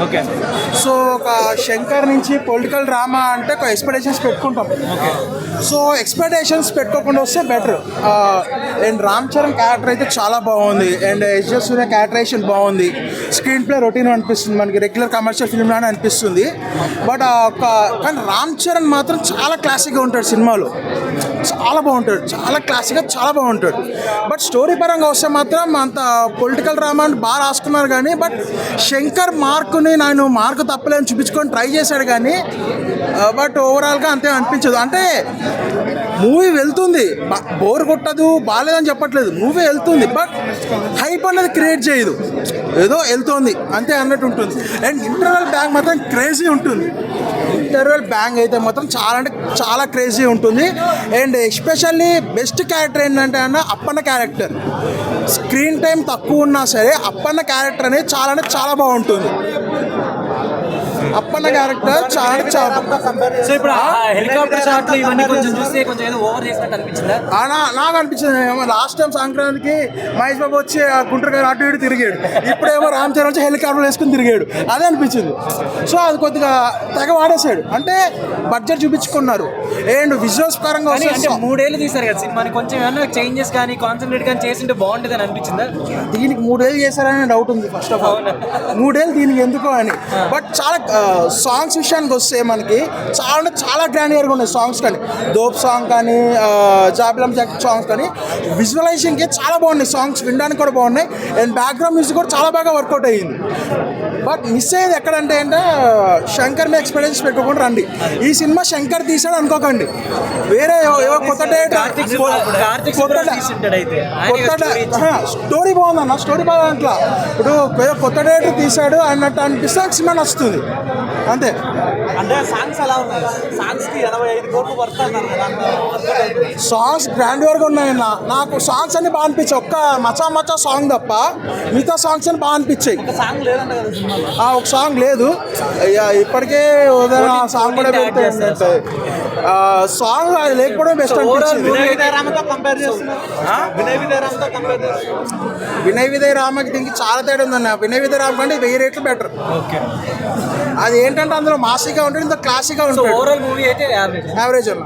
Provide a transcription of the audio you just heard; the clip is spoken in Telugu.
ఓకే. సో ఒక శంకర్ నుంచి పొలిటికల్ డ్రామా అంటే ఒక ఎక్స్పెక్టేషన్స్ పెట్టుకుంటాం. సో ఎక్స్పెక్టేషన్స్ పెట్టుకోకుండా వస్తే better. And Ram Charan character అయితే చాలా బాగుంది. అండ్ ఎస్ సూర్య క్యారెక్టరేషన్ బాగుంది. స్క్రీన్ ప్లే రొటీన్ అనిపిస్తుంది, మనకి రెగ్యులర్ కమర్షియల్ ఫిల్మ్ లానే అనిపిస్తుంది. బట్ కానీ రామ్ చరణ్ మాత్రం చాలా క్లాసిక్గా ఉంటాడు సినిమాలో. చాలా బాగుంటాడు, చాలా క్లాసిక్గా చాలా బాగుంటాడు. బట్ స్టోరీ పరంగా వస్తే మాత్రం అంత పొలిటికల్ డ్రామా అని బాగా రాసుకున్నారు కానీ బట్ శంకర్ మార్కుని నేను మార్కు తప్పలేని చూపించుకొని ట్రై చేశాడు కానీ బట్ ఓవరాల్గా అంతే అనిపించదు. అంటే మూవీ వెళ్తుంది, బోర్ కొట్టదు, బాగాలేదని చెప్పట్లేదు, మూవీ వెళ్తుంది బట్ హైప్ అనేది క్రియేట్ చేయదు, ఏదో వెళ్తుంది అంతే అన్నట్టు ఉంటుంది. అండ్ ఇంటర్వెల్ బ్యాంగ్ మాత్రం క్రేజీ ఉంటుంది. ఇంటర్వెల్ బ్యాంగ్ అయితే మాత్రం చాలా అంటే చాలా క్రేజీ ఉంటుంది. అండ్ ఎస్పెషల్లీ బెస్ట్ క్యారెక్టర్ ఏంటంటే అప్పన్న క్యారెక్టర్. స్క్రీన్ టైం తక్కువ ఉన్నా సరే అప్పన్న క్యారెక్టర్ అనేది చాలా అంటే చాలా బాగుంటుంది. అప్పన్న క్యారెక్టర్ చాలా సో ఇప్పుడు హెలికాప్టర్ షాట్లు ఇవన్నీ కొంచెం చూస్తే కొంచెం ఏదో ఓవర్ చేసినట్టు అనిపించిందా? నాకు అనిపించింది. లాస్ట్ టైం సంక్రాంతికి మహేష్ బాబు వచ్చి గుంటూరు గారు అటు ఇటు తిరిగాడు, ఇప్పుడేమో రామ్ చరణ్ వచ్చి హెలికాప్టర్ వేసుకుని తిరిగాడు, అదే అనిపించింది. సో అది కొద్దిగా తెగ వాడేశాడు, అంటే బడ్జెట్ చూపించుకున్నారు. అండ్ విజువల్స్ పరంగా అంటే 3 ఏళ్ళు తీశారు కదా సినిమాని, కొంచెం ఏమన్నా చేంజెస్ కానీ కాన్సన్ట్రేట్ కానీ చేసింటే బాగుంటుంది అని అనిపించిందా? దీనికి 3 ఏళ్ళు చేశారనే డౌట్ ఉంది ఫస్ట్ ఆఫ్ ఆల్. 3 ఏళ్ళు దీనికి ఎందుకో అని. బట్ చాలా సాంగ్స్ విషయానికి వస్తే మనకి చాలా అంటే చాలా గ్రాండియర్గా ఉన్నాయి సాంగ్స్. కానీ దోప్ సాంగ్ కానీ జాబిలం జాక్ సాంగ్స్ కానీ విజువలైజేషన్కి చాలా బాగున్నాయి సాంగ్స్, వినడానికి కూడా బాగున్నాయి. అండ్ బ్యాక్గ్రౌండ్ మ్యూజిక్ కూడా చాలా బాగా వర్కౌట్ అయ్యింది. బట్ మిస్ అయ్యేది ఎక్కడంటే శంకర్ మీద ఎక్స్పెక్టేషన్స్ పెట్టుకోకుండా రండి. ఈ సినిమా శంకర్ తీసాడు అనుకోకండి, వేరే కొత్త స్టోరీ బాగుందన్న, స్టోరీ బాగా అట్లా ఇప్పుడు ఏదో కొత్త డైరెక్టర్ తీసాడు అన్నట్టు అనిపిస్తే సినిమా నచ్చుతుంది అంతే. అంటే సాంగ్స్ ఎలా ఉన్నాయి? సాంగ్స్కి 85 కోట్లు పడుతుంది. సాంగ్స్ గ్రాండ్గా ఉన్నాయన్న. నాకు సాంగ్స్ అన్ని బాగా అనిపించాయి, ఒక్క మచా మచా సాంగ్ తప్ప మిగతా సాంగ్స్ అని బాగా అనిపించాయి. సాంగ్ లేదంట కదా సినిమాలో? ఒక సాంగ్ లేదు, ఇప్పటికే సాంగ్ కూడా సాంగ్ అది లేకపోవడం బెస్ట్ అనిపించింది. వినయ్ విజయ్ రామకి దీనికి చాలా తేడా ఉందన్న. వినయ్ విజయ్ రామ కంటే 1000 రెట్లు బెటర్. అది ఏంటంటే అందులో మాసీగా ఉంటుంది, ఇంత క్లాసిక్గా ఉంటుంది. ఓవరాల్ మూవీ అయితే యావరేజ్ అన్న.